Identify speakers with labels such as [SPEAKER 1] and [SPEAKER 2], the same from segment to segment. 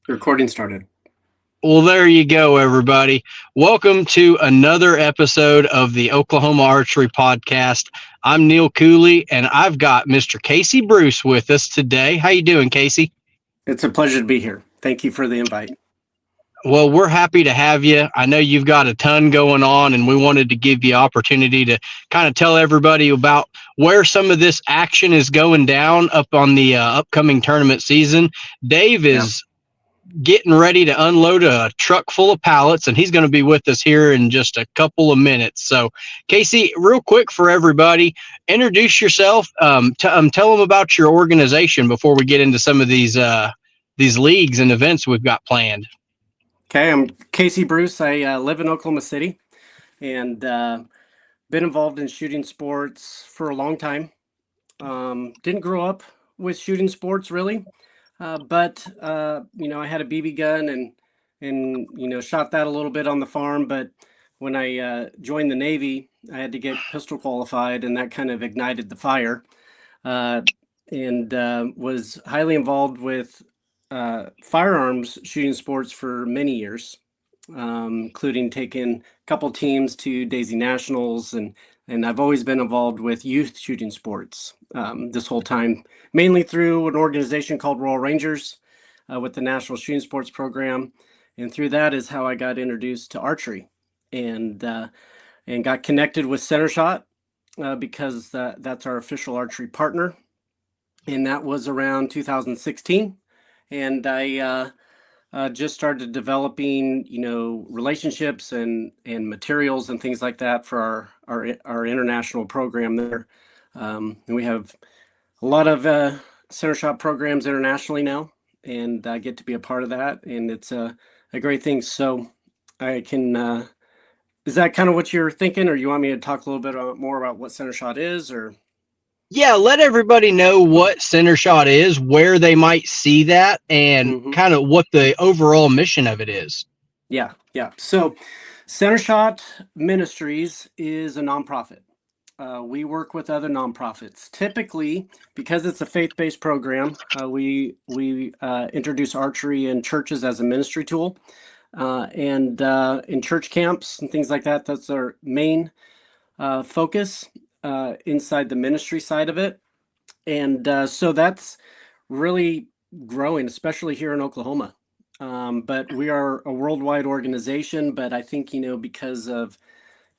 [SPEAKER 1] Recording started.
[SPEAKER 2] Well, there you go, everybody. Welcome to another episode of the Oklahoma Archery Podcast. I'm Neil Cooley, and I've got Mr. Kasey Bruce with us today. How you doing, Kasey?
[SPEAKER 1] It's a pleasure to be here. Thank you for the invite.
[SPEAKER 2] Well, we're happy to have you. I know you've got a ton going on, and we wanted to give you opportunity to kind of tell everybody about where some of this action is going down up on the upcoming tournament season. Dave
[SPEAKER 1] Yeah.
[SPEAKER 2] is getting ready to unload a truck full of pallets, and he's going to be with us here in just a couple of minutes. So, Kasey, real quick for everybody, introduce yourself. Tell them about your organization before we get into some of these leagues and events we've got planned.
[SPEAKER 1] Okay, I'm Kasey Bruce. I live in Oklahoma City and been involved in shooting sports for a long time. Didn't grow up with shooting sports really, but I had a BB gun and shot that a little bit on the farm. But when I joined the Navy, I had to get pistol qualified, and that kind of ignited the fire. And was highly involved with firearms shooting sports for many years, including taking a couple teams to Daisy Nationals, and I've always been involved with youth shooting sports this whole time, mainly through an organization called Royal Rangers with the National Shooting Sports Program, and through that is how I got introduced to archery, and got connected with Centershot because that's our official archery partner, and that was around 2016. And I just started developing, relationships and materials and things like that for our international program there. And we have a lot of Centershot programs internationally now, and I get to be a part of that, and it's a great thing. So I can. Is that kind of what you're thinking, or you want me to talk a little bit more about what Centershot is, or?
[SPEAKER 2] Yeah, let everybody know what Centershot is, where they might see that, and
[SPEAKER 1] Mhm.
[SPEAKER 2] kind of what the overall mission of it is.
[SPEAKER 1] Yeah. So, Centershot Ministries is a nonprofit. We work with other nonprofits. Typically, because it's a faith-based program, we introduce archery in churches as a ministry tool, and in church camps and things like that. That's our main focus inside the ministry side of it, and so that's really growing, especially here in Oklahoma. But we are a worldwide organization. But I think because of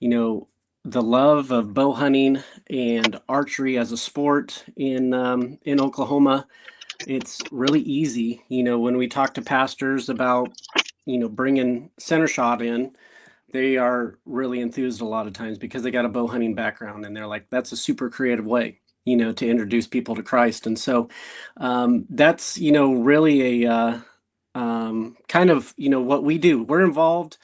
[SPEAKER 1] the love of bow hunting and archery as a sport in Oklahoma, it's really easy. When we talk to pastors about bringing Centershot in, they are really enthused a lot of times because they got a bow hunting background, and they're like, that's a super creative way to introduce people to Christ. And so that's really a kind of what we do. We're involved.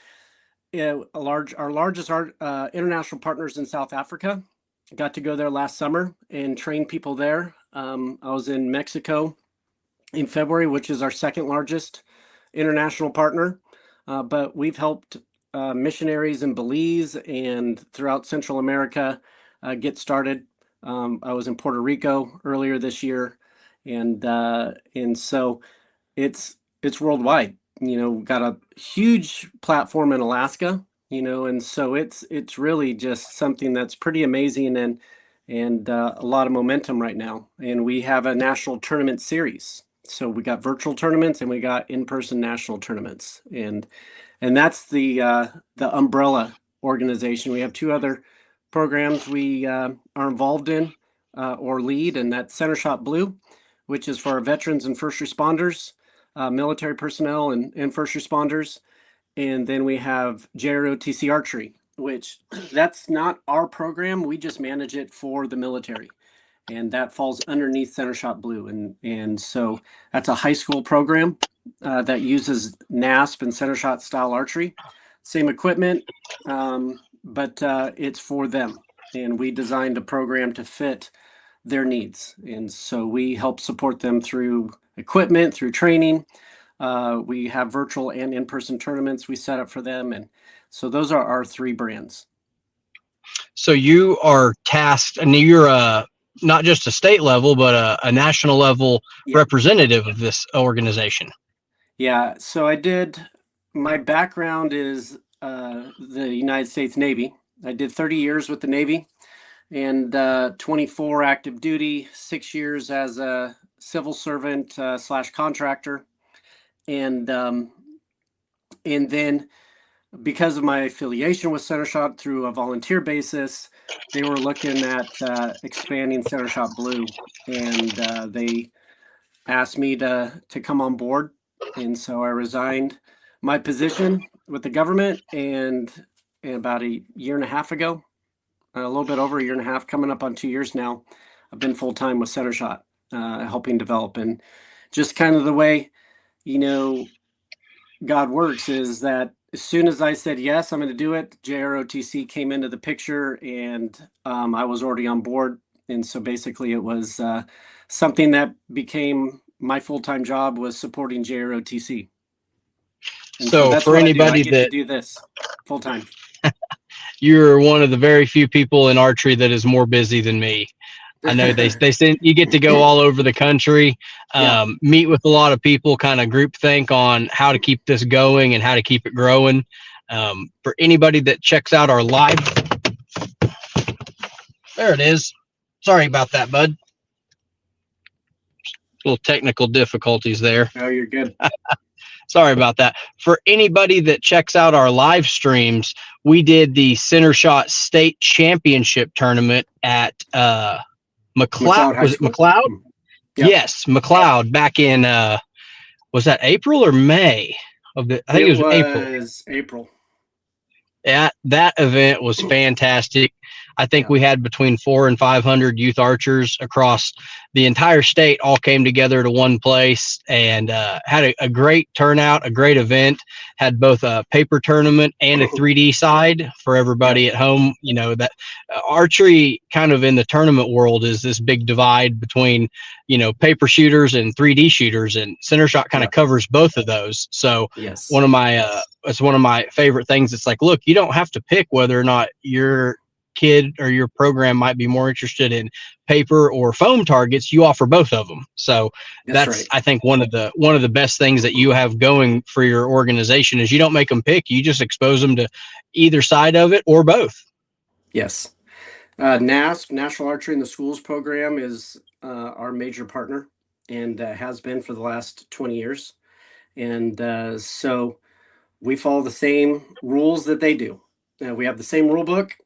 [SPEAKER 1] Our largest international partners in South Africa. Got to go there last summer and train people there. I was in Mexico in February, which is our second largest international partner. But we've helped missionaries in Belize and throughout Central America get started. I was in Puerto Rico earlier this year, and so it's worldwide. Got a huge platform in Alaska. And so it's really just something that's pretty amazing, and a lot of momentum right now. And we have a national tournament series. So we got virtual tournaments and we got in-person national tournaments, and that's the umbrella organization. We have two other programs we are involved in or lead, and that's Centershot Blue, which is for our veterans and first responders, military personnel and first responders. And then we have JROTC Archery, which that's not our program. We just manage it for the military, and that falls underneath Centershot Blue. And so that's a high school program that uses NASP and Centershot style archery. Same equipment, but it's for them. And we designed a program to fit their needs. And so we help support them through equipment, through training. We have virtual and in-person tournaments we set up for them. And so those are our three brands.
[SPEAKER 2] So you are tasked, and you're not just a state level, but a national level
[SPEAKER 1] Yeah.
[SPEAKER 2] representative of this organization.
[SPEAKER 1] Yeah, so my background is the United States Navy. I did 30 years with the Navy and 24 active duty, 6 years as a civil servant slash contractor. And then because of my affiliation with Centershot through a volunteer basis, they were looking at expanding Centershot Blue, and they asked me to come on board, and so I resigned my position with the government, and about a year and a half ago, a little bit over a year and a half, coming up on 2 years now, I've been full time with Centershot, helping develop. And just kind of the way you know God works is that as soon as I said yes, I'm going to do it, JROTC came into the picture, and I was already on board. And so basically, it was something that became my full-time job, was supporting JROTC. And so
[SPEAKER 2] So
[SPEAKER 1] that's
[SPEAKER 2] for
[SPEAKER 1] what I do. I
[SPEAKER 2] anybody
[SPEAKER 1] get to
[SPEAKER 2] that
[SPEAKER 1] do this full-time.
[SPEAKER 2] you're one of the very few people in archery that is more busy than me. I know they send you get to go all over the country,
[SPEAKER 1] Yeah.
[SPEAKER 2] meet with a lot of people, kind of group think on how to keep this going and how to keep it growing. For anybody that checks out our live, there it is. Sorry about that, bud. Little technical difficulties there.
[SPEAKER 1] Oh, you're good.
[SPEAKER 2] Sorry about that. For anybody that checks out our live streams, we did the Centershot State Championship tournament at McLeod.
[SPEAKER 1] McLeod High
[SPEAKER 2] Was it
[SPEAKER 1] School.
[SPEAKER 2] McLeod?
[SPEAKER 1] Yep.
[SPEAKER 2] Yes, McLeod back in was that April or May of the I think
[SPEAKER 1] It
[SPEAKER 2] it was April.
[SPEAKER 1] was April.
[SPEAKER 2] Yeah, that event was fantastic. I think
[SPEAKER 1] Yeah.
[SPEAKER 2] we had between 400 and 500 youth archers across the entire state all came together to one place and had a great turnout, a great event. Had both a paper tournament and a 3D side for everybody
[SPEAKER 1] Yep.
[SPEAKER 2] at home. You know, that archery kind of in the tournament world is this big divide between, you know, paper shooters and 3D shooters, and Centershot kind of
[SPEAKER 1] Yep.
[SPEAKER 2] covers both of those. So
[SPEAKER 1] Yes.
[SPEAKER 2] one of my it's one of my favorite things. It's like, look, you don't have to pick whether or not your kid or your program might be more interested in paper or foam targets. You offer both of them. So
[SPEAKER 1] That's
[SPEAKER 2] that's,
[SPEAKER 1] right.
[SPEAKER 2] I think, one of the best things that you have going for your organization is you don't make them pick. You just expose them to either side of it or both.
[SPEAKER 1] Yes. NASP, National Archery in the Schools program, is our major partner, and has been for the last 20 years. And so we follow the same rules that they do. We have the same rule book.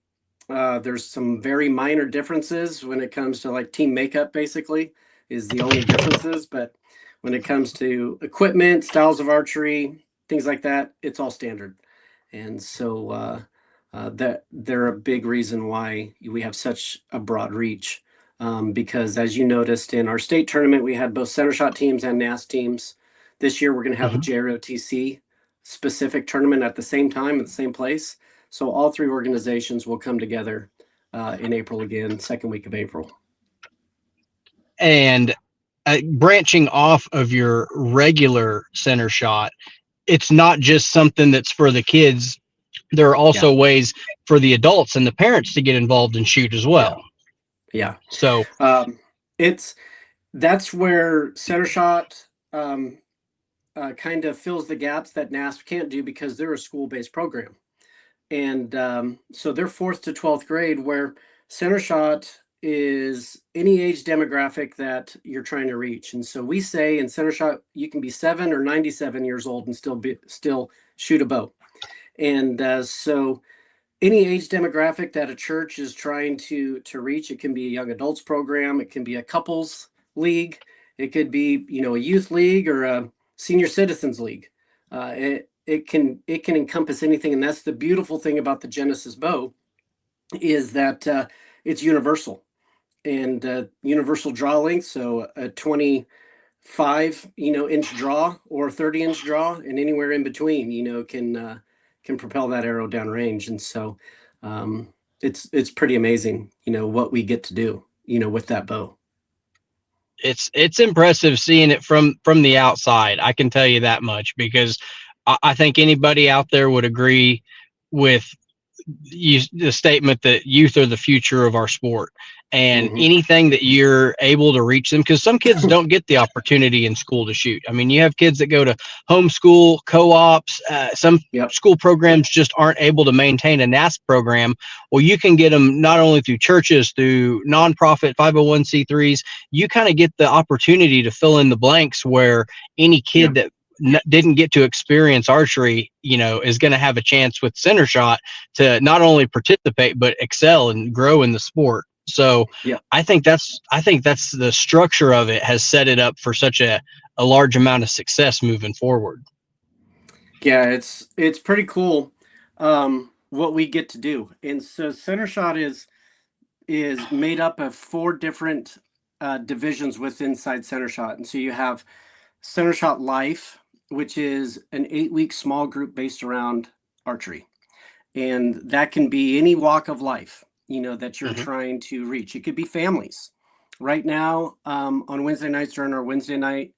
[SPEAKER 1] There's some very minor differences when it comes to like team makeup, basically, is the only differences. But when it comes to equipment, styles of archery, things like that, it's all standard. And so that they're a big reason why we have such a broad reach. Because as you noticed in our state tournament, we had both Centershot teams and NAS teams. This year, we're going to have a JROTC specific tournament at the same time at the same place. So all three organizations will come together in April again, second week of April.
[SPEAKER 2] And branching off of your regular Centershot, it's not just something that's for the kids. There are also ways for the adults and the parents to get involved and shoot as well.
[SPEAKER 1] Yeah.
[SPEAKER 2] So
[SPEAKER 1] that's where Centershot kind of fills the gaps that NASP can't do, because they're a school-based program. And so they're 4th to 12th grade, where Centershot is any age demographic that you're trying to reach. And so we say in Centershot, you can be 7 or 97 years old and still shoot a bow. And so any age demographic that a church is trying to reach, it can be a young adults program, it can be a couples league, it could be, you know, a youth league or a senior citizens league. It can encompass anything, and that's the beautiful thing about the Genesis bow, is that it's universal, and universal draw length. So a 25 inch draw or 30-inch draw, and anywhere in between, can propel that arrow down range. And so it's pretty amazing, what we get to do, with that bow.
[SPEAKER 2] it's impressive seeing it from the outside. I can tell you that much, because I think anybody out there would agree with the statement that youth are the future of our sport. and
[SPEAKER 1] Mm-hmm.
[SPEAKER 2] anything that you're able to reach them, because some kids don't get the opportunity in school to shoot. I mean, you have kids that go to homeschool, co-ops, some
[SPEAKER 1] Yep.
[SPEAKER 2] school programs just aren't able to maintain a NASP program. Well, you can get them not only through churches, through nonprofit 501c3s. You kind of get the opportunity to fill in the blanks where any kid
[SPEAKER 1] Yep.
[SPEAKER 2] that didn't get to experience archery, is going to have a chance with Centershot to not only participate but excel and grow in the sport. So
[SPEAKER 1] Yep.
[SPEAKER 2] I think that's the structure of it has set it up for such a large amount of success moving forward.
[SPEAKER 1] Yeah, it's pretty cool what we get to do. And so Centershot is made up of 4 different divisions within Centershot. And so you have Centershot Life, which is an 8-week small group based around archery. And that can be any walk of life, that you're trying to reach. It could be families. Right now, on Wednesday nights during our Wednesday night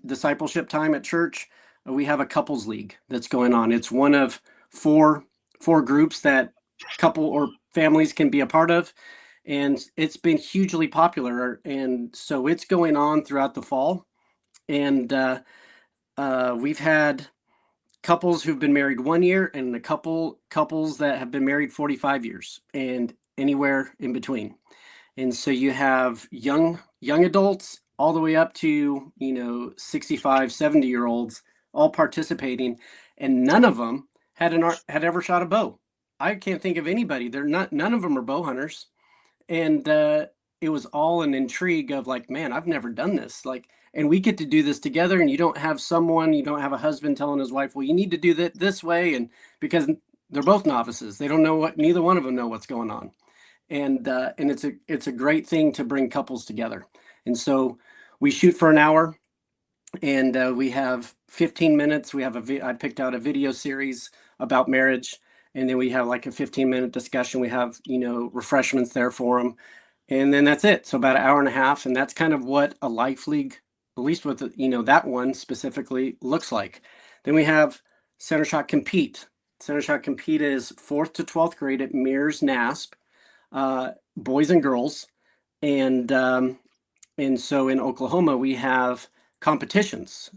[SPEAKER 1] discipleship time at church, we have a couples league that's going on. It's one of four groups that couple or families can be a part of, and it's been hugely popular. And so it's going on throughout the fall, and we've had couples who've been married 1 year and couples that have been married 45 years and anywhere in between. And so you have young adults all the way up to 65, 70-year-olds all participating, and none of them had ever shot a bow. I can't think of anybody. None of them are bow hunters, and it was all an intrigue of like, man, I've never done this. Like, and we get to do this together, and you don't have a husband telling his wife, well, you need to do that this way, and because they're both novices, they don't know neither one of them know what's going on. And it's a great thing to bring couples together. And so we shoot for an hour, and we have 15 minutes. I picked out a video series about marriage, and then we have like a 15-minute discussion. We have refreshments there for them, and then that's it. So about an hour and a half, and that's kind of what a life league, at least with that one specifically, looks like. Then we have Centershot Compete. Centershot Compete is 4th to 12th grade. It mirrors NASP, boys and girls, and so in Oklahoma we have competitions,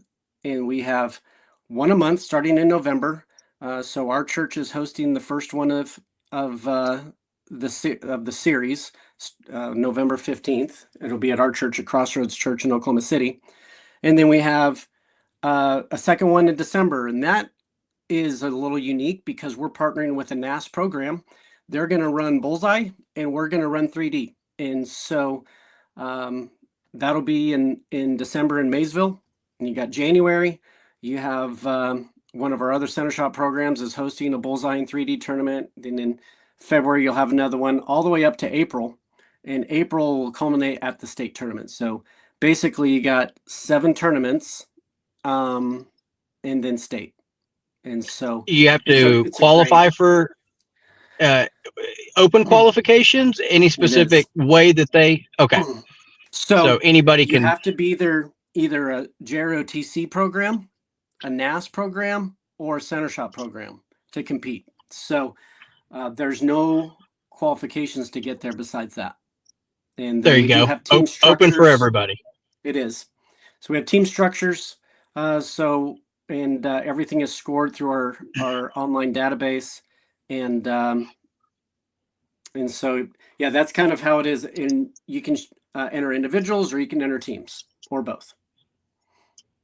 [SPEAKER 1] and we have one a month starting in November. So our church is hosting the first one of the series, November 15th. It'll be at our church at Crossroads Church in Oklahoma City, and then we have a second one in December, and that is a little unique because we're partnering with a NASP program. They're going to run Bullseye, and we're going to run 3D, and so that'll be in December in Maysville. And you got January. You have one of our other Centershot programs is hosting a Bullseye and 3D tournament. Then in February you'll have another one, all the way up to April, and April will culminate at the state tournament. So basically you got 7 tournaments, and then state. And so
[SPEAKER 2] You have
[SPEAKER 1] it's a
[SPEAKER 2] to
[SPEAKER 1] it's a
[SPEAKER 2] qualify
[SPEAKER 1] great.
[SPEAKER 2] for open qualifications. Any
[SPEAKER 1] It
[SPEAKER 2] specific
[SPEAKER 1] is.
[SPEAKER 2] way that they? Okay, so
[SPEAKER 1] So
[SPEAKER 2] anybody
[SPEAKER 1] you
[SPEAKER 2] can.
[SPEAKER 1] have to be either a JROTC program, a NAS program, or a Centershot program to compete. So there's no qualifications to get there besides that. And
[SPEAKER 2] There
[SPEAKER 1] then
[SPEAKER 2] you
[SPEAKER 1] we do
[SPEAKER 2] go.
[SPEAKER 1] have team
[SPEAKER 2] Open for
[SPEAKER 1] structures.
[SPEAKER 2] everybody.
[SPEAKER 1] It is. So we have team structures. And everything is scored through our online database. And so, yeah, that's kind of how it is. And you can enter individuals, or you can enter teams, or both.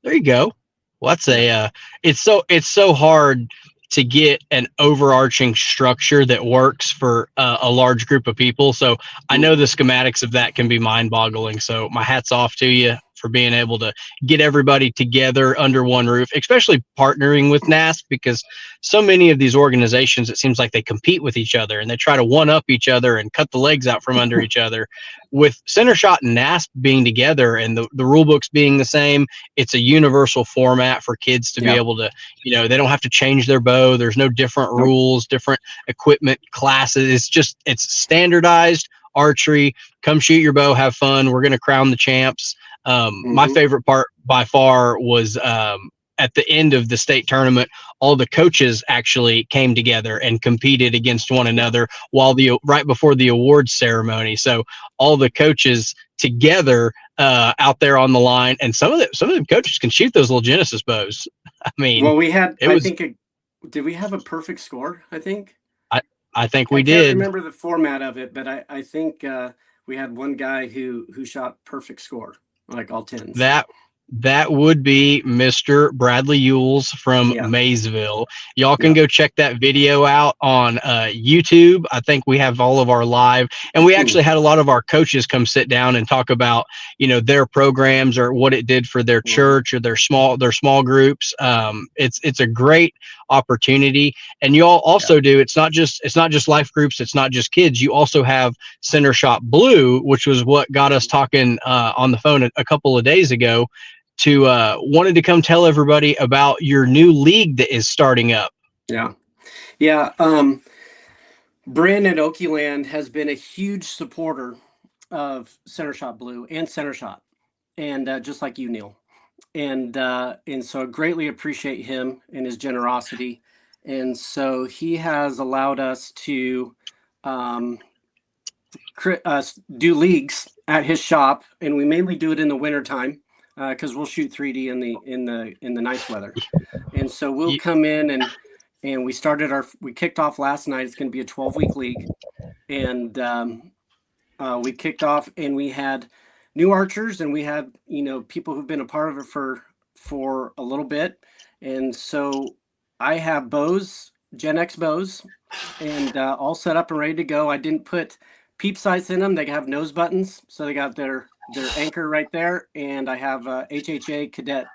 [SPEAKER 2] There you go. Well, that's
[SPEAKER 1] Yeah.
[SPEAKER 2] it's so hard to get an overarching structure that works for a large group of people. So I know the schematics of that can be mind boggling. So my hat's off to you for being able to get everybody together under one roof, especially partnering with NASP, because so many of these organizations, it seems like they compete with each other and they try to one up each other and cut the legs out from under each other. With Centershot and NASP being together and the rule books being the same, it's a universal format for kids to be
[SPEAKER 1] Yeah.
[SPEAKER 2] able to, they don't have to change their bow. There's no different
[SPEAKER 1] Nope.
[SPEAKER 2] rules, different equipment classes. It's standardized archery. Come shoot your bow, have fun. We're going to crown the champs. My favorite part by far was at the end of the state tournament, all the coaches actually came together and competed against one another while right before the awards ceremony. So all the coaches together out there on the line, and some of them coaches can shoot those little Genesis bows. I mean,
[SPEAKER 1] Well, we had,
[SPEAKER 2] it
[SPEAKER 1] I
[SPEAKER 2] was.
[SPEAKER 1] think, did we have a perfect score? I think.
[SPEAKER 2] I think
[SPEAKER 1] I
[SPEAKER 2] we
[SPEAKER 1] can't
[SPEAKER 2] did.
[SPEAKER 1] remember the format of it, but I think we had one guy who shot perfect score, like all tens.
[SPEAKER 2] That would be Mr. Bradley Yules from
[SPEAKER 1] Yeah,
[SPEAKER 2] Maysville. Y'all can
[SPEAKER 1] yeah,
[SPEAKER 2] go check that video out on YouTube. I think we have all of our live, and we actually had a lot of our coaches come sit down and talk about, their programs or what it did for their
[SPEAKER 1] Mhm.
[SPEAKER 2] church or their small groups. It's a great opportunity, and you all
[SPEAKER 1] Yeah,
[SPEAKER 2] also do. It's not just life groups. It's not just kids. You also have Centershot Blue, which was what got us talking on the phone a couple of days ago, to wanted to come tell everybody about your new league that is starting up.
[SPEAKER 1] yeah, yeah. Bryn at Okie-Land has been a huge supporter of Centershot Blue and Centershot, and just like you, Neil, and so I greatly appreciate him and his generosity, and so he has allowed us to um, do leagues at his shop, and we mainly do it in the wintertime because we'll shoot 3D in the nice weather. And so we'll come in and we kicked off last night. It's going to be a 12-week league, and we kicked off and we had new archers and we had people who've been a part of it for a little bit, and so I have bows, Gen X bows, and all set up and ready to go. I didn't put peep sights in them. They have nose buttons, so they got their anchor right there, and I have a HHA cadet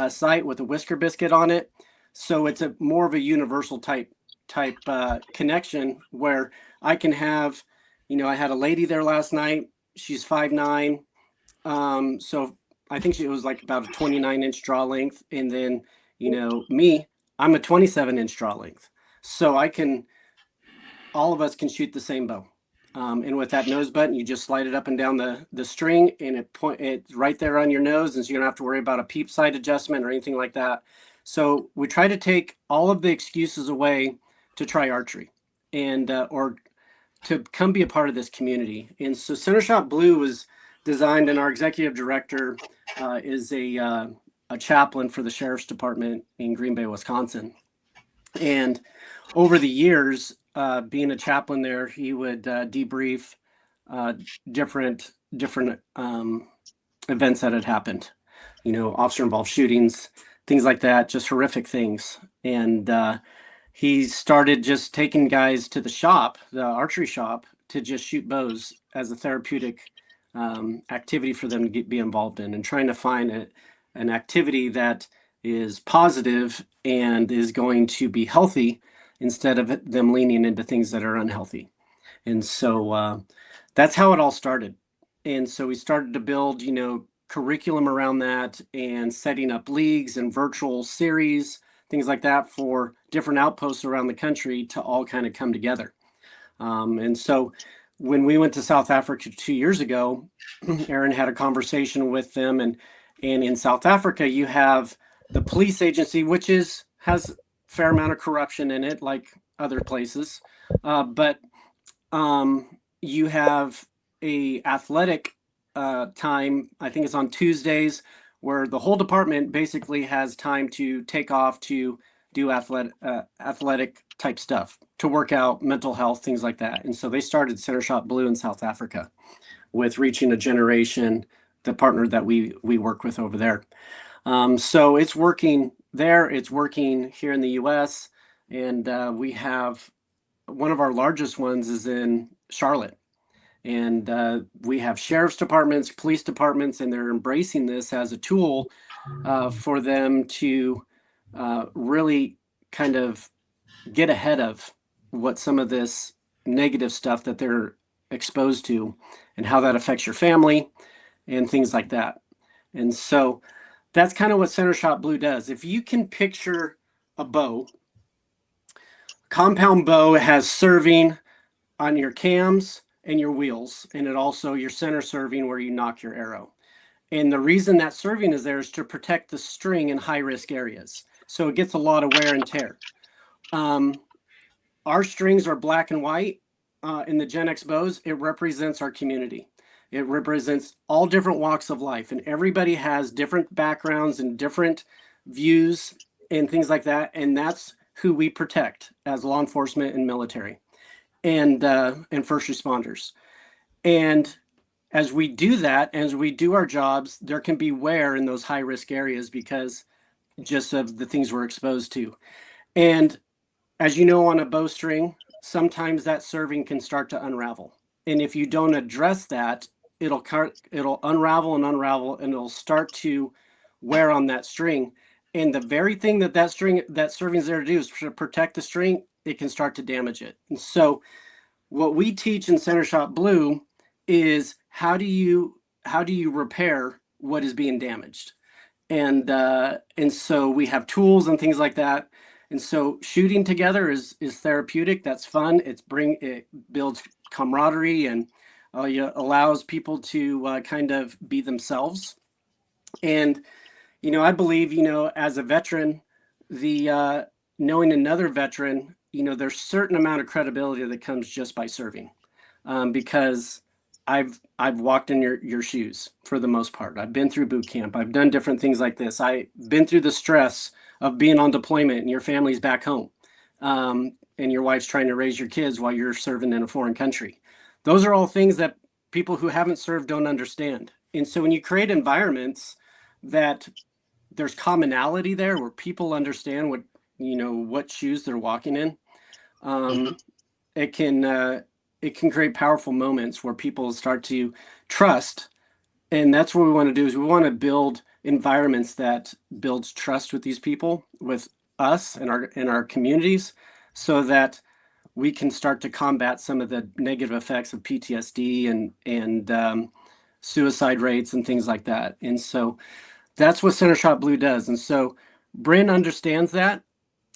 [SPEAKER 1] sight with a whisker biscuit on it, so it's a more of a universal type connection where I can have, I had a lady there last night. She's 5'9", so I think she was like about a 29-inch draw length, and then me, I'm a 27-inch draw length, so all of us can shoot the same bow. And with that nose button, you just slide it up and down the string, and it's right there on your nose, and so you don't have to worry about a peep sight adjustment or anything like that. So we try to take all of the excuses away to try archery, and or to come be a part of this community. And so Centershot Blue was designed, and our executive director is a chaplain for the sheriff's department in Green Bay, Wisconsin. And over the years, being a chaplain there, he would debrief different events that had happened, officer involved shootings, things like that, just horrific things. And he started just taking guys to the shop, the archery shop, to just shoot bows as a therapeutic activity for them to be involved in, and trying to find an activity that is positive and is going to be healthy instead of them leaning into things that are unhealthy. And so that's how it all started. And so we started to build, curriculum around that, and setting up leagues and virtual series, things like that, for different outposts around the country to all kind of come together. And so when we went to South Africa 2 years ago, Aaron had a conversation with them, and in South Africa, you have the police agency, which has a fair amount of corruption in it, like other places, but you have a athletic time. I think it's on Tuesdays, where the whole department basically has time to take off to do athletic type stuff, to work out, mental health, things like that. And so they started Centershot Blue in South Africa with Reaching a Generation, the partner that we work with over there. So it's working there. It's working here in the U.S. And we have one of our largest ones is in Charlotte. And we have sheriff's departments, police departments, and they're embracing this as a tool for them to really kind of get ahead of what some of this negative stuff that they're exposed to, and how that affects your family and things like that. And so that's kind of what Centershot Blue does. If you can picture a bow, compound bow has serving on your cams and your wheels, and it also your center serving where you knock your arrow. And the reason that serving is there is to protect the string in high risk areas. So it gets a lot of wear and tear. Our strings are black and white in the Gen X bows. It represents our community. It represents all different walks of life, and everybody has different backgrounds and different views and things like that. And that's who we protect as law enforcement and military and first responders. And as we do that, as we do our jobs, there can be wear in those high risk areas because just of the things we're exposed to. And as you know, on a bowstring, sometimes that serving can start to unravel. And if you don't address that, it'll unravel and unravel, and it'll start to wear on that string. And the very thing that serving is there to do is to protect the string, it can start to damage it. And so what we teach in Centershot Blue is how do you repair what is being damaged? And so we have tools and things like that. And so shooting together is therapeutic. That's fun. It builds camaraderie and allows people to kind of be themselves. And I believe as a veteran, the knowing another veteran, there's certain amount of credibility that comes just by serving, because I've walked in your shoes for the most part. I've been through boot camp. I've done different things like this. I've been through the stress of being on deployment and your family's back home, and your wife's trying to raise your kids while you're serving in a foreign country. Those are all things that people who haven't served don't understand. And so when you create environments that there's commonality there, where people understand what shoes they're walking in, it can create powerful moments where people start to trust. And that's what we want to do, is we want to build environments that builds trust with these people, with us and our communities, so that we can start to combat some of the negative effects of PTSD and suicide rates and things like that. And so that's what Centershot Blue does. And so Bryn understands that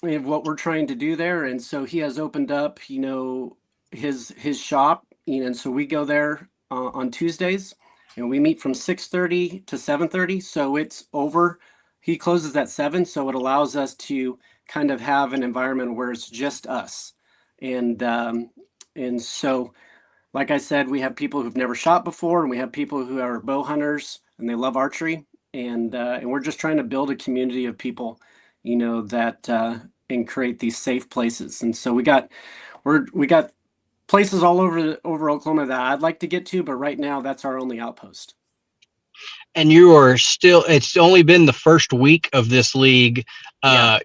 [SPEAKER 1] and what we're trying to do there. And so he has opened up, his shop, and so we go there on Tuesdays, and we meet from 6:30 to 7:30. So it's over. He closes at 7, so it allows us to kind of have an environment where it's just us. And so, like I said, we have people who've never shot before, and we have people who are bow hunters and they love archery, and we're just trying to build a community of people, that and create these safe places. And so we got places all over Oklahoma that I'd like to get to, but right now that's our only outpost.
[SPEAKER 2] And you are still, it's only been the first week of this league,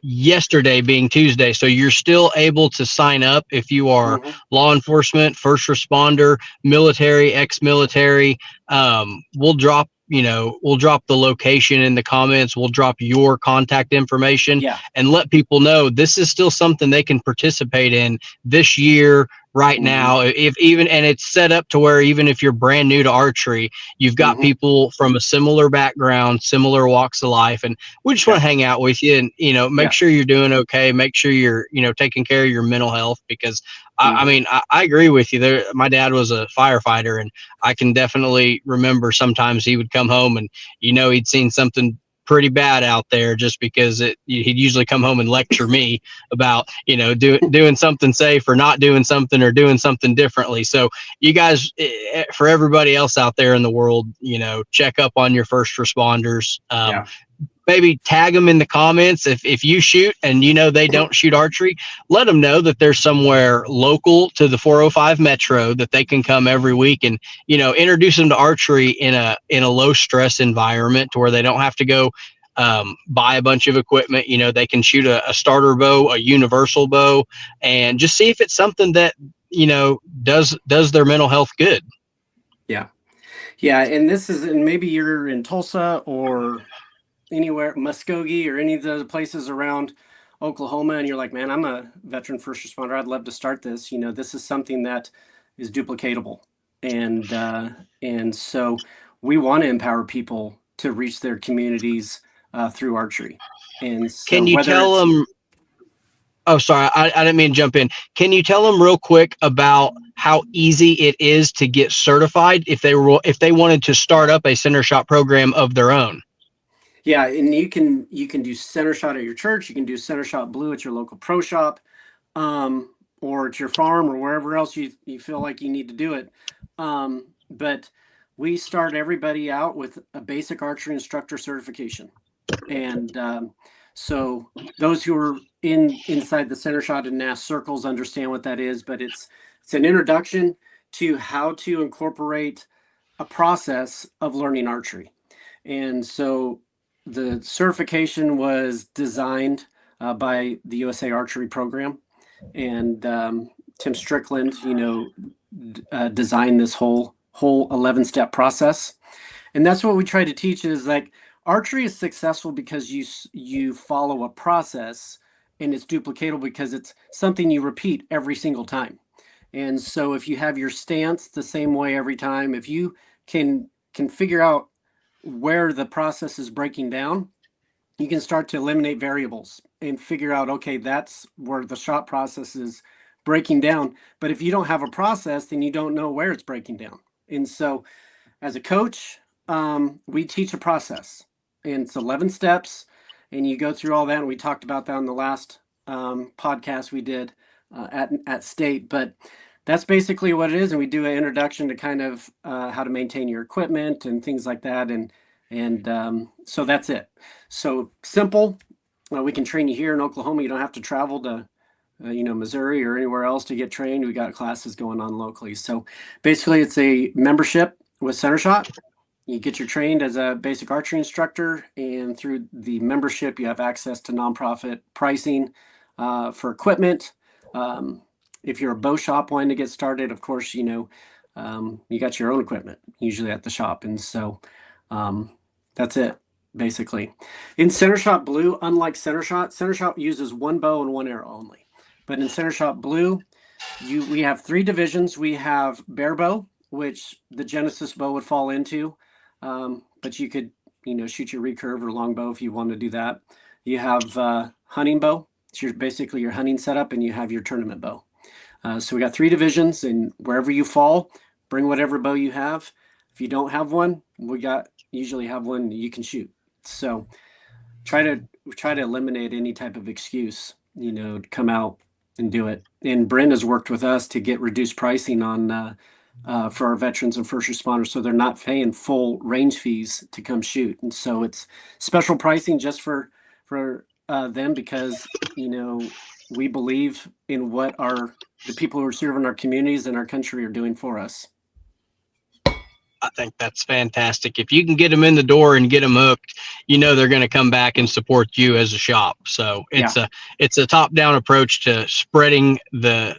[SPEAKER 2] yesterday being Tuesday. So you're still able to sign up if you are law enforcement, first responder, military, ex-military. We'll drop the location in the comments. We'll drop your contact information and let people know this is still something they can participate in this year, right now. If even, and it's set up to where even if you're brand new to archery, you've got people from a similar background, similar walks of life, and we just want to hang out with you and make sure you're doing okay, make sure you're taking care of your mental health, because I mean, I agree with you there. My dad was a firefighter, and I can definitely remember sometimes he would come home and he'd seen something pretty bad out there, just because he'd usually come home and lecture me about doing something safe or not doing something or doing something differently. So you guys, for everybody else out there in the world, check up on your first responders. Maybe tag them in the comments if you shoot and they don't shoot archery. Let them know that there's somewhere local to the 405 Metro that they can come every week, and introduce them to archery in a low stress environment, to where they don't have to go buy a bunch of equipment. They can shoot a starter bow, a universal bow, and just see if it's something that does their mental health good.
[SPEAKER 1] And maybe you're in Tulsa or anywhere, Muskogee or any of the places around Oklahoma, and you're like, man, I'm a veteran first responder, I'd love to start this. This is something that is duplicatable, and so we want to empower people to reach their communities through archery. And so
[SPEAKER 2] can you tell them, oh sorry, I didn't mean to jump in, can you tell them real quick about how easy it is to get certified if they wanted to start up a Centershot program of their own?
[SPEAKER 1] Yeah, and you can do Centershot at your church. You can do Centershot Blue at your local pro shop, or at your farm, or wherever else you feel like you need to do it. But we start everybody out with a basic archery instructor certification, and so those who are inside the Centershot and NAS circles understand what that is. But it's an introduction to how to incorporate a process of learning archery. And so the certification was designed by the USA Archery Program, and Tim Strickland, designed this whole 11-step process. And that's what we try to teach is like archery is successful because you follow a process, and it's duplicatable because it's something you repeat every single time. And so if you have your stance the same way every time, if you can figure out where the process is breaking down, you can start to eliminate variables and figure out, okay, that's where the shot process is breaking down. But if you don't have a process, then you don't know where it's breaking down. And so as a coach, we teach a process, and it's 11 steps, and you go through all that. And we talked about that on the last podcast we did at State, but that's basically what it is. And we do an introduction to kind of how to maintain your equipment and things like that. And so that's it. So simple. We can train you here in Oklahoma. You don't have to travel to Missouri or anywhere else to get trained. We got classes going on locally. So basically it's a membership with Centershot. You get your trained as a basic archery instructor, and through the membership, you have access to nonprofit pricing for equipment. If you're a bow shop wanting to get started, of course, you got your own equipment usually at the shop. And so that's it, basically. In Centershot Blue, unlike Centershot uses one bow and one arrow only. But in Centershot Blue, we have 3 divisions. We have bare bow, which the Genesis bow would fall into. But you could, shoot your recurve or longbow if you want to do that. You have hunting bow. It's basically your hunting setup, and you have your tournament bow. So we got 3 divisions, and wherever you fall, bring whatever bow you have. If you don't have one, usually have one you can shoot. So try to eliminate any type of excuse, to come out and do it. And Brenda's worked with us to get reduced pricing on for our veterans and first responders, so they're not paying full range fees to come shoot. And so it's special pricing just for them, because we believe in what the people who are serving our communities and our country are doing for us.
[SPEAKER 2] I think that's fantastic. If you can get them in the door and get them hooked, they're going to come back and support you as a shop. So it's a top down approach to spreading the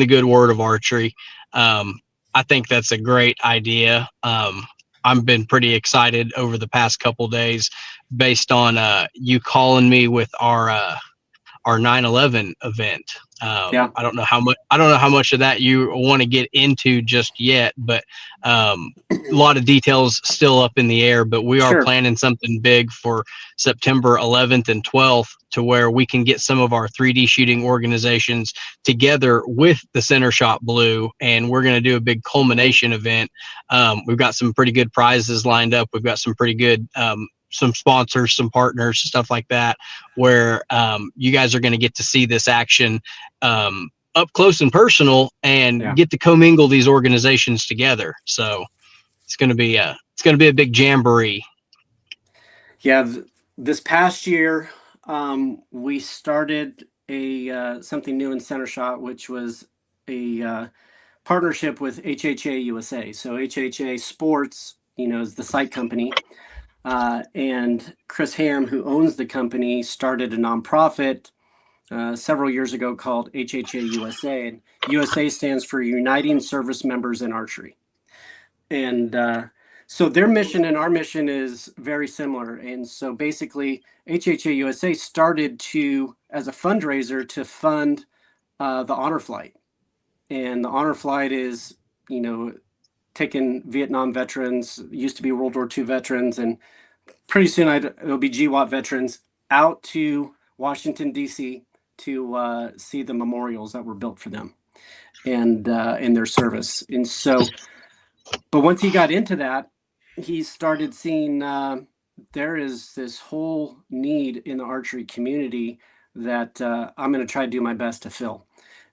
[SPEAKER 2] good word of archery. I think that's a great idea. I've been pretty excited over the past couple days based on you calling me with our 9/11 event. I don't know how much of that you want to get into just yet, but a lot of details still up in the air. But we are planning something big for September 11th and 12th, to where we can get some of our 3D shooting organizations together with the Centershot Blue, and we're going to do a big culmination event. We've got some pretty good prizes lined up. We've got some pretty good some sponsors, some partners, stuff like that, where you guys are going to get to see this action up close and personal, and get to commingle these organizations together. So it's going to be a big jamboree.
[SPEAKER 1] Yeah, this past year we started something new in Centershot, which was a partnership with HHA USA. So HHA Sports, is the site company. And Chris Ham, who owns the company, started a nonprofit several years ago called HHA USA. And USA stands for Uniting Service Members in Archery. And so their mission and our mission is very similar. And so basically, HHA USA started as a fundraiser to fund the Honor Flight. And the Honor Flight is, taking Vietnam veterans, used to be World War II veterans, and pretty soon it'll be GWAT veterans out to Washington, D.C. to see the memorials that were built for them. and in their service. And so, but once he got into that, he started seeing there is this whole need in the archery community that I'm going to try to do my best to fill.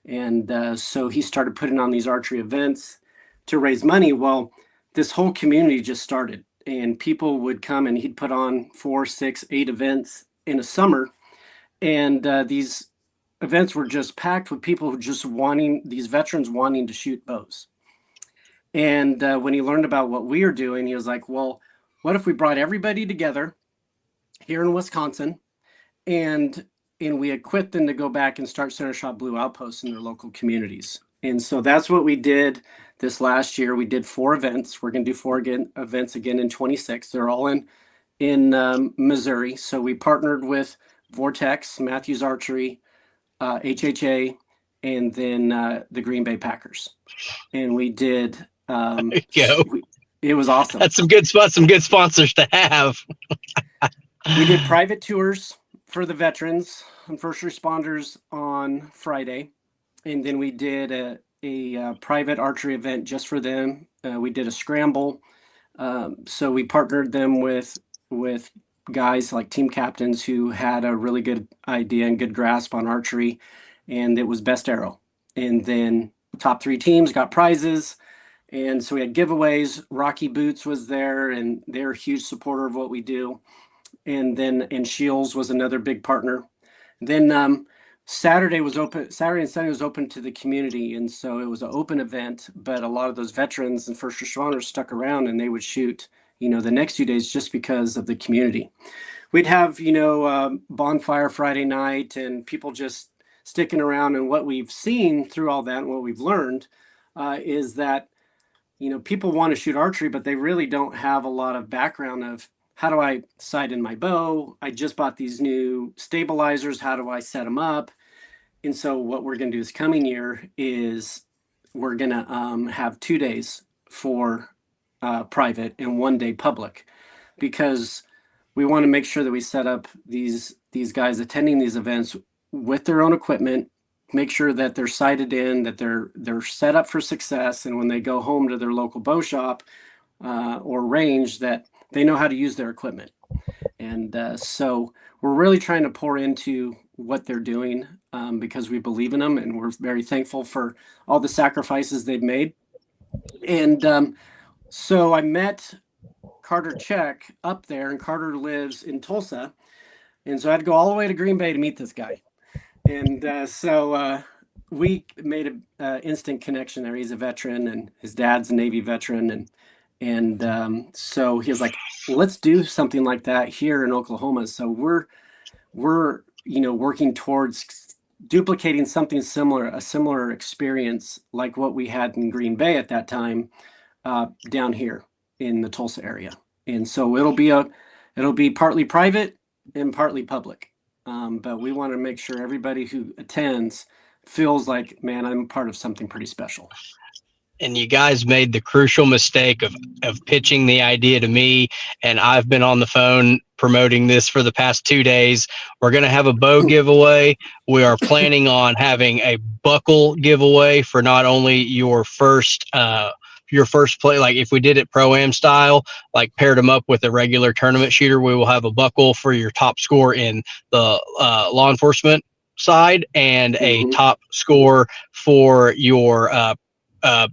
[SPEAKER 1] And so he started putting on these archery events to raise money. Well, this whole community just started, and people would come, and he'd put on 4, 6, 8 events in a summer. And these events were just packed with people who just wanting, these veterans wanting to shoot bows. And when he learned about what we were doing, he was like, well, what if we brought everybody together here in Wisconsin, and we equipped them to go back and start Centershot Blue outposts in their local communities. And so that's what we did this last year. We did 4 events. We're going to do 4 events again in 26. They're all in Missouri. So we partnered with Vortex, Matthews Archery, HHA, and then the Green Bay Packers. And we did. It was awesome.
[SPEAKER 2] That's some good sponsors to have.
[SPEAKER 1] We did private tours for the veterans and first responders on Friday, and then we did a private archery event just for them. We did a scramble, so we partnered them with guys like team captains who had a really good idea and good grasp on archery, and it was best arrow. And then top 3 teams got prizes, and so we had giveaways. Rocky Boots was there, and they're a huge supporter of what we do. And Shields was another big partner. Then Saturday was open. Saturday and Sunday was open to the community, and so it was an open event. But a lot of those veterans and first responders stuck around, and they would shoot, the next few days just because of the community. We'd have, bonfire Friday night, and people just sticking around. And what we've seen through all that, and what we've learned, is that people want to shoot archery, but they really don't have a lot of background of, how do I sight in my bow? I just bought these new stabilizers. How do I set them up? And so what we're going to do this coming year is we're going to have 2 days for private and 1 day public, because we want to make sure that we set up these guys attending these events with their own equipment, make sure that they're sighted in, that they're set up for success. And when they go home to their local bow shop or range, that they know how to use their equipment. And so we're really trying to pour into what they're doing because we believe in them, and we're very thankful for all the sacrifices they've made. And so I met Carter Check up there, and Carter lives in Tulsa. And so I had to go all the way to Green Bay to meet this guy. And so we made an instant connection there. He's a veteran, and his dad's a Navy veteran. And so he was like, let's do something like that here in Oklahoma. So we're working towards duplicating something similar, a similar experience like what we had in Green Bay at that time down here in the Tulsa area. And so it'll be partly private and partly public. But we want to make sure everybody who attends feels like, man, I'm part of something pretty special.
[SPEAKER 2] And you guys made the crucial mistake of pitching the idea to me, and I've been on the phone promoting this for the past 2 days. We're going to have a bow giveaway. We are planning on having a buckle giveaway for not only your first play, like if we did it pro-am style, like paired them up with a regular tournament shooter, we will have a buckle for your top score in the law enforcement side, and a top score for your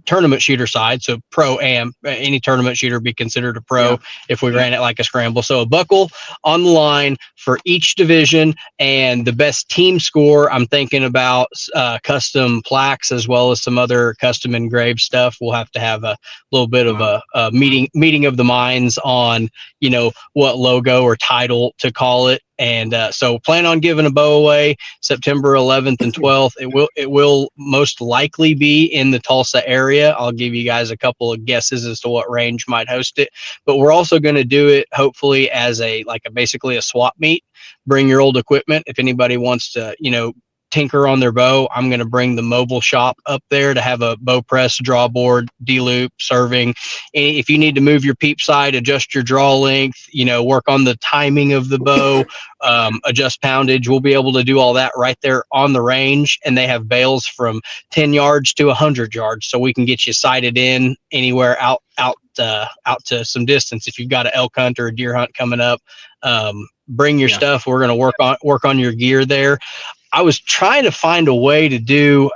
[SPEAKER 2] tournament shooter side. So pro-am, any tournament shooter be considered a pro if we ran it like a scramble. So a buckle on the line for each division, and the best team score, I'm thinking about custom plaques as well as some other custom engraved stuff. We'll have to have a little bit of a meeting of the minds on, what logo or title to call it. And so plan on giving a bow away September 11th and 12th. It will most likely be in the Tulsa area. I'll give you guys a couple of guesses as to what range might host it. But we're also going to do it hopefully as basically a swap meet. Bring your old equipment if anybody wants to, tinker on their bow, I'm going to bring the mobile shop up there to have a bow press, draw board, D-loop, serving. If you need to move your peep sight, adjust your draw length, work on the timing of the bow, adjust poundage, we'll be able to do all that right there on the range. And they have bales from 10 yards to 100 yards, so we can get you sighted in anywhere out to some distance. If you've got an elk hunt or a deer hunt coming up, bring your stuff. We're going to work on your gear there. I was trying to find a way to do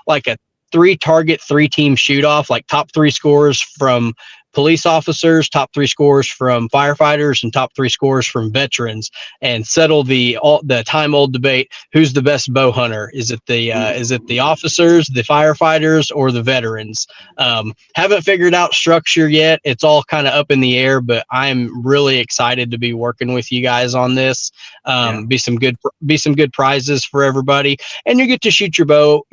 [SPEAKER 2] like a 3-target, 3-team shoot off, like top 3 scores from police officers, top 3 scores from firefighters, and top 3 scores from veterans, and settle the time old debate: who's the best bow hunter? Is it the officers, the firefighters, or the veterans? Haven't figured out structure yet. It's all kind of up in the air, but I'm really excited to be working with you guys on this. Be some good prizes for everybody, and you get to shoot your bow,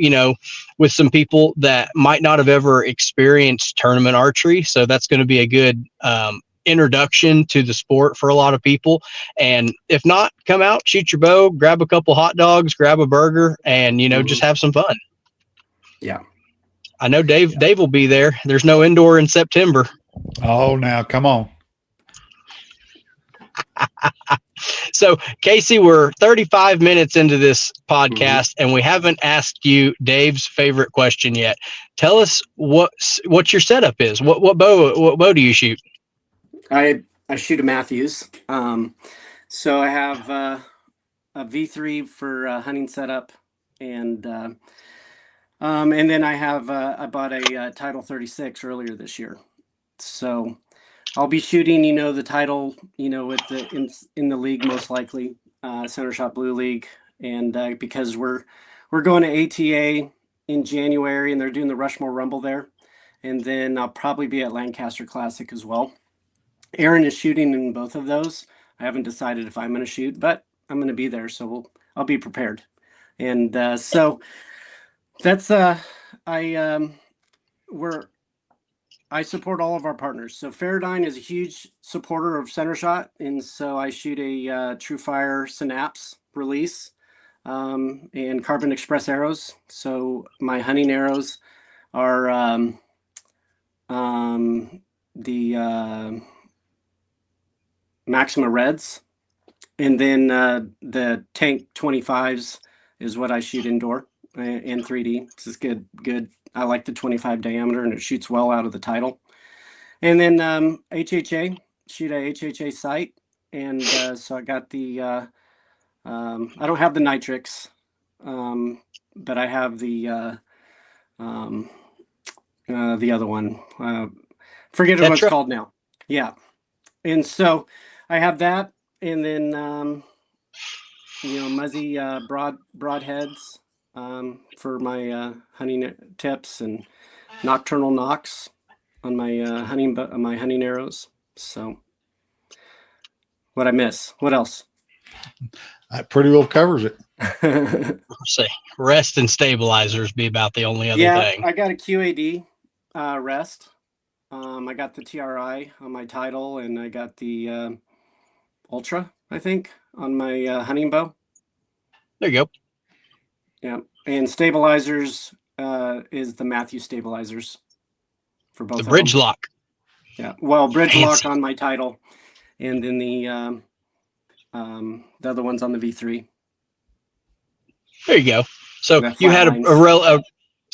[SPEAKER 2] with some people that might not have ever experienced tournament archery. So that's going to be a good introduction to the sport for a lot of people. And if not, come out, shoot your bow, grab a couple hot dogs, grab a burger, and just have some fun.
[SPEAKER 1] Yeah.
[SPEAKER 2] I know Dave will be there. There's no indoor in September.
[SPEAKER 3] Oh, now come on.
[SPEAKER 2] So, Kasey, we're 35 minutes into this podcast, and we haven't asked you Dave's favorite question yet. Tell us what your setup is. What bow do you shoot?
[SPEAKER 1] I shoot a Matthews. So I have a V3 for hunting setup, and then I bought a Title 36 earlier this year. So I'll be shooting, the title, with in the league, most likely, Centershot Blue League. And because we're going to ATA in January, and they're doing the Rushmore Rumble there. And then I'll probably be at Lancaster Classic as well. Aaron is shooting in both of those. I haven't decided if I'm going to shoot, but I'm going to be there, so I'll be prepared. And so that's I support all of our partners. So Faradyne is a huge supporter of Centershot, and so I shoot a TrueFire Synapse release and Carbon Express arrows. So my hunting arrows are the Maxima Reds, and then the Tank 25s is what I shoot indoor in 3D. This is good. I like the 25 diameter, and it shoots well out of the title. And then HHA, shoot a HHA sight. And so I got the, I don't have the Nitrix, but I have the other one. Forget what it's called now. Yeah. And so I have that. And then, Muzzy broadheads for my hunting tips, and nocturnal nocks on my hunting arrows. So what I miss? What else?
[SPEAKER 3] That pretty well covers it.
[SPEAKER 2] Say rest and stabilizers be about the only other thing.
[SPEAKER 1] I got a QAD rest. I got the TRI on my title, and I got the Ultra, I think, on my hunting bow.
[SPEAKER 2] There you go.
[SPEAKER 1] Yeah, and stabilizers is the Matthew stabilizers for both.
[SPEAKER 2] The bridge lock.
[SPEAKER 1] Yeah, well, bridge lock on my title, and then the other one's on the V3.
[SPEAKER 2] There you go. So you had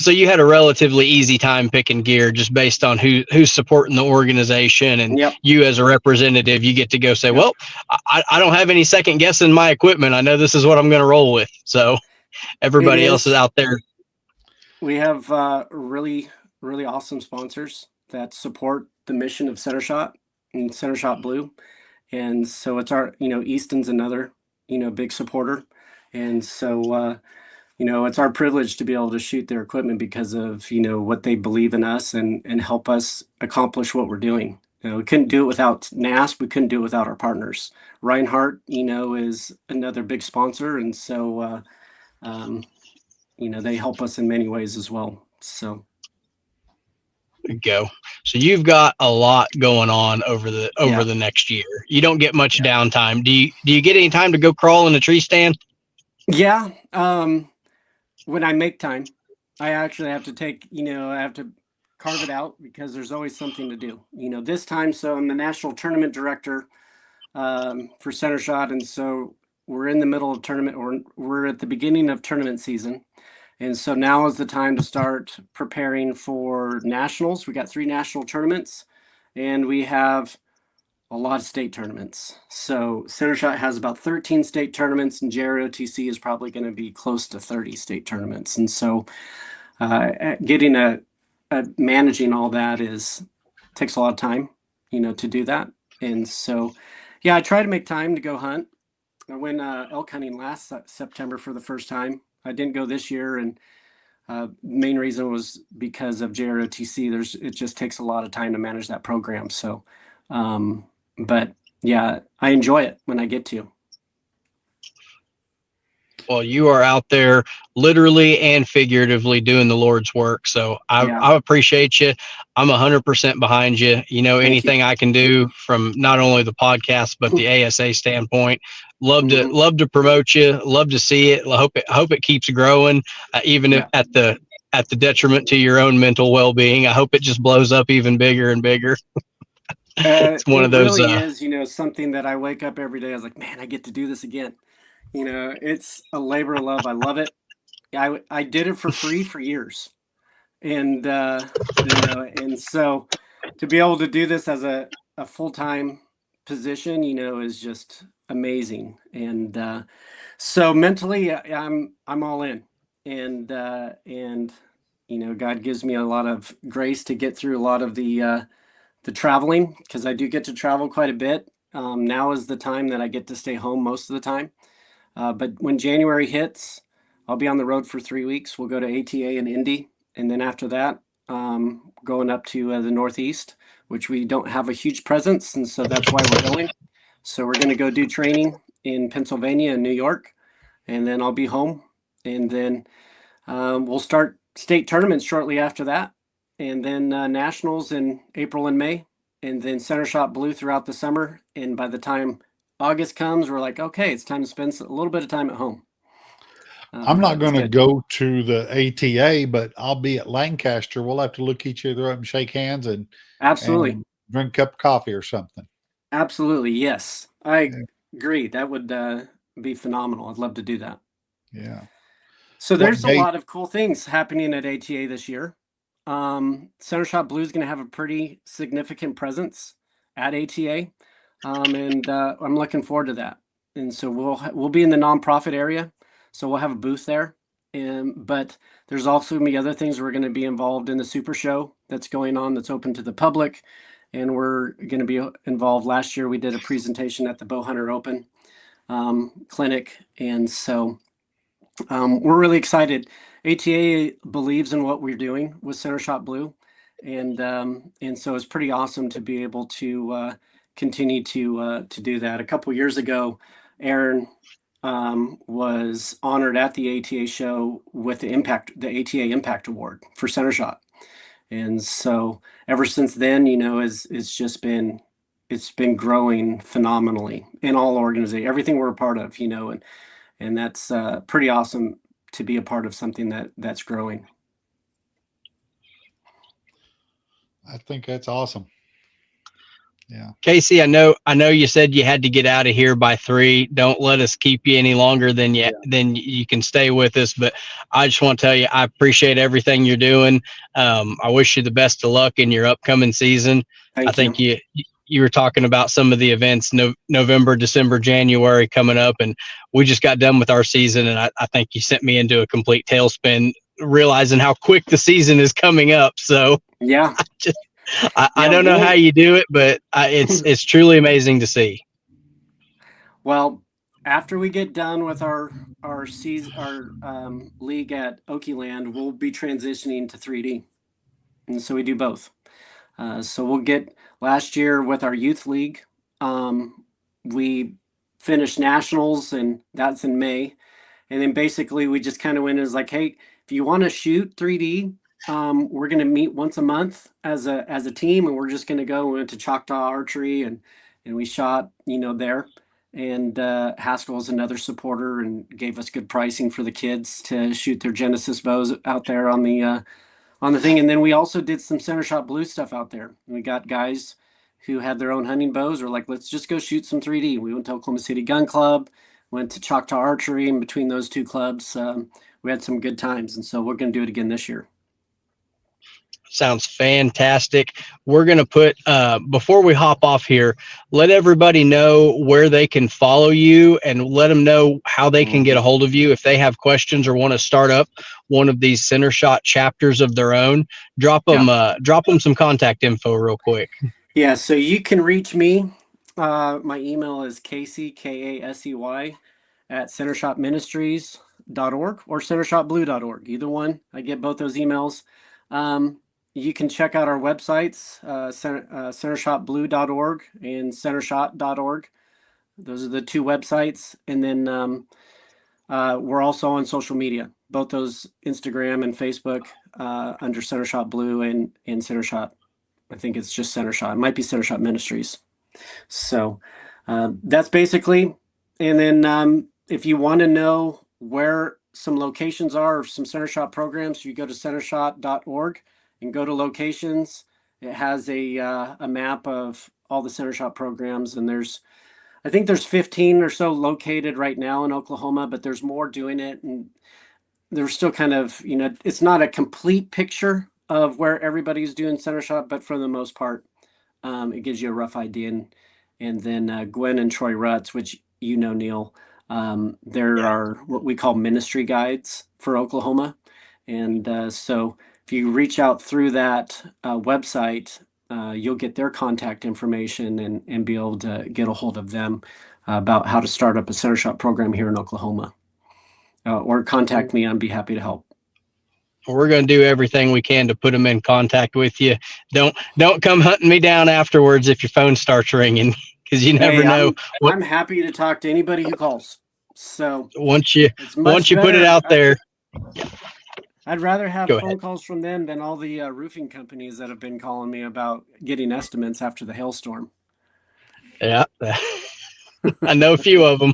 [SPEAKER 2] you had a relatively easy time picking gear, just based on who's supporting the organization, and you as a representative, you get to go say, well, I don't have any second guessing my equipment. I know this is what I'm going to roll with. So everybody else is out there.
[SPEAKER 1] We have really, really awesome sponsors that support the mission of Centershot and Centershot Blue. And so it's our, Easton's another, big supporter. And so, it's our privilege to be able to shoot their equipment because of, what they believe in us and help us accomplish what we're doing. We couldn't do it without NASP. We couldn't do it without our partners. Reinhardt, is another big sponsor. And so, they help us in many ways as well. So.
[SPEAKER 2] There you go. So you've got a lot going on over the next year. You don't get much downtime. Do you get any time to go crawl in a tree stand?
[SPEAKER 1] Yeah. When I make time, I actually have to I have to carve it out because there's always something to do. This time, so I'm the national tournament director for Centershot, and so we're in the middle of tournament, or we're at the beginning of tournament season, and so now is the time to start preparing for nationals. We got 3 national tournaments, and we have a lot of state tournaments. So Centershot has about 13 state tournaments, and JROTC is probably going to be close to 30 state tournaments. And so getting managing all that takes a lot of time, to do that. And so, yeah, I try to make time to go hunt. I went elk hunting last September for the first time. I didn't go this year, and main reason was because of JROTC. It just takes a lot of time to manage that program. So, but yeah, I enjoy it when I get to.
[SPEAKER 2] Well, you are out there literally and figuratively doing the Lord's work. So I appreciate you. I'm 100% behind you. Anything I can do from not only the podcast, but the ASA standpoint, love to promote you. Love to see it. I hope it keeps growing, even if at the detriment to your own mental well-being. I hope it just blows up even bigger and bigger. It's one of those.
[SPEAKER 1] It really is, something that I wake up every day. I was like, man, I get to do this again. It's a labor of love. I love it. I did it for free for years, and and so to be able to do this as a full-time position, is just amazing. And so mentally, I'm all in, and God gives me a lot of grace to get through a lot of the traveling, because I do get to travel quite a bit. Now is the time that I get to stay home most of the time. But when January hits, I'll be on the road for 3 weeks. We'll go to ATA in Indy. And then after that, going up to the Northeast, which we don't have a huge presence. And so that's why we're going. So we're going to go do training in Pennsylvania and New York. And then I'll be home. And then we'll start state tournaments shortly after that. And then nationals in April and May. And then Centershot Blue throughout the summer. And by the time August comes, we're like, okay, it's time to spend a little bit of time at home.
[SPEAKER 3] I'm not going to go to the ATA, but I'll be at Lancaster. We'll have to look each other up and shake hands and
[SPEAKER 1] absolutely
[SPEAKER 3] drink a cup of coffee or something.
[SPEAKER 1] Absolutely, yes, I agree. That would be phenomenal. I'd love to do that.
[SPEAKER 3] Yeah.
[SPEAKER 1] So there's a lot of cool things happening at ATA this year. Centershot Blue is going to have a pretty significant presence at ATA. And I'm looking forward to that. And so we'll be in the nonprofit area, so we'll have a booth there. But there's also going to be other things. We're going to be involved in the Super Show that's going on, that's open to the public, and we're going to be involved. Last year we did a presentation at the Bowhunter Open clinic, and so we're really excited. ATA believes in what we're doing with Centershot Blue, and so it's pretty awesome to be able to continue to do that. A couple years ago, Aaron was honored at the ATA show with the ATA Impact Award for Centershot, and so ever since then, it's been growing phenomenally in all organizations, everything we're a part of, and that's pretty awesome to be a part of something that's growing.
[SPEAKER 3] I think that's awesome. Yeah.
[SPEAKER 2] Kasey, I know you said you had to get out of here by 3. Don't let us keep you any longer than you can stay with us. But I just want to tell you, I appreciate everything you're doing. I wish you the best of luck in your upcoming season.
[SPEAKER 1] Thank
[SPEAKER 2] I think you were talking about some of the events, November, December, January coming up, and we just got done with our season. And I think you sent me into a complete tailspin, realizing how quick the season is coming up. So
[SPEAKER 1] yeah.
[SPEAKER 2] I don't know how you do it, but it's truly amazing to see.
[SPEAKER 1] Well, after we get done with our league at Okie-Land, we'll be transitioning to 3D, and so we do both. So we'll get last year with our youth league. We finished nationals, and that's in May, and then basically we just kind of went as like, hey, if you want to shoot 3D. We're going to meet once a month as a team, and we're just going to go. We went to Choctaw Archery, and we shot, there. And Haskell's another supporter and gave us good pricing for the kids to shoot their Genesis bows out there on the thing. And then we also did some Centershot Blue stuff out there. We got guys who had their own hunting bows or like, let's just go shoot some 3D. We went to Oklahoma City Gun Club, went to Choctaw Archery, and between those two clubs, we had some good times. And so we're going to do it again this year.
[SPEAKER 2] Sounds fantastic. We're going to put, before we hop off here, let everybody know where they can follow you and let them know how they can get a hold of you. If they have questions or want to start up one of these Centershot chapters of their own, drop them some contact info real quick.
[SPEAKER 1] Yeah. So you can reach me. My email is Kasey, Kasey at centershotministries.org or centershotblue.org. Either one. I get both those emails. You can check out our websites, centershotblue.org and centershot.org. Those are the two websites. And then we're also on social media, both those Instagram and Facebook under Centershot Blue and Centershot. I think it's just Centershot. It might be Centershot Ministries. So that's basically. And then if you want to know where some locations are of some Centershot programs, you go to centershot.org and go to locations. It has a map of all the Centershot programs, and I think there's 15 or so located right now in Oklahoma, but there's more doing it, and there's still kind of, it's not a complete picture of where everybody's doing Centershot, but for the most part, it gives you a rough idea. And then Gwen and Troy Rutz, which Neil, there are what we call ministry guides for Oklahoma. And so if you reach out through that website, you'll get their contact information and be able to get a hold of them about how to start up a Centershot program here in Oklahoma. Or contact me. I'd be happy to help.
[SPEAKER 2] We're going to do everything we can to put them in contact with you. Don't come hunting me down afterwards if your phone starts ringing, because you never know.
[SPEAKER 1] I'm happy to talk to anybody who calls. So
[SPEAKER 2] once you put it out there,
[SPEAKER 1] I'd rather have phone calls from them than all the roofing companies that have been calling me about getting estimates after the hailstorm.
[SPEAKER 2] Yeah. I know a few of them.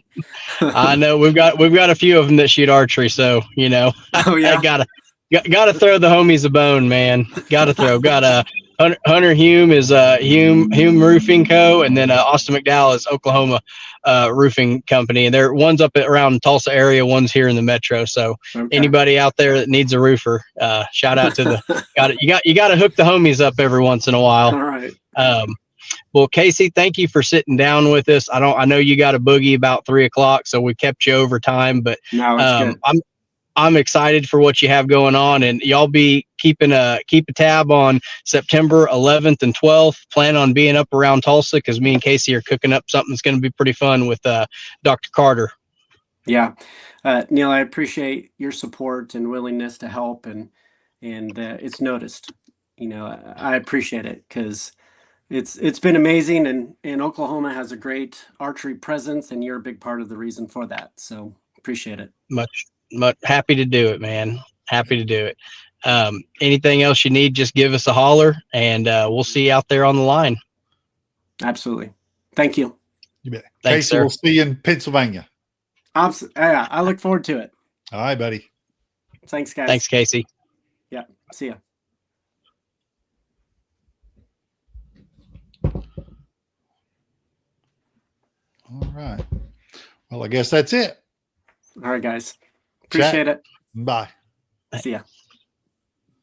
[SPEAKER 2] I know we've got a few of them that shoot archery. So,
[SPEAKER 1] Oh, yeah.
[SPEAKER 2] I gotta throw the homies a bone, man. Got Hunter Hume is Hume Roofing Co. And then Austin McDowell is Oklahoma Roofing Company. And one's up around Tulsa area, one's here in the metro. So anybody out there that needs a roofer, shout out to you got to hook the homies up every once in a while.
[SPEAKER 1] All right.
[SPEAKER 2] Well, Kasey, thank you for sitting down with us. I know you got a boogie about 3:00, so we kept you over time, but
[SPEAKER 1] no, it's good.
[SPEAKER 2] I'm excited for what you have going on, and y'all be keep a tab on September 11th and 12th. Plan on being up around Tulsa because me and Kasey are cooking up something that's going to be pretty fun with Dr. Carter.
[SPEAKER 1] Yeah, Neil, I appreciate your support and willingness to help, and it's noticed. I appreciate it because it's been amazing, and Oklahoma has a great archery presence, and you're a big part of the reason for that. So appreciate it.
[SPEAKER 2] Much happy to do it, man. Happy to do it. Anything else you need, just give us a holler, and we'll see you out there on the line.
[SPEAKER 1] Absolutely. Thank you.
[SPEAKER 3] You bet.
[SPEAKER 2] Thanks,
[SPEAKER 3] Kasey,
[SPEAKER 2] sir.
[SPEAKER 3] we'll see you in Pennsylvania.
[SPEAKER 1] I look forward to it.
[SPEAKER 3] All right, buddy.
[SPEAKER 1] Thanks, guys.
[SPEAKER 2] Thanks, Kasey.
[SPEAKER 1] Yeah. See ya.
[SPEAKER 3] All right. Well, I guess that's it.
[SPEAKER 1] All right, guys. Appreciate it.
[SPEAKER 3] Bye.
[SPEAKER 1] See ya.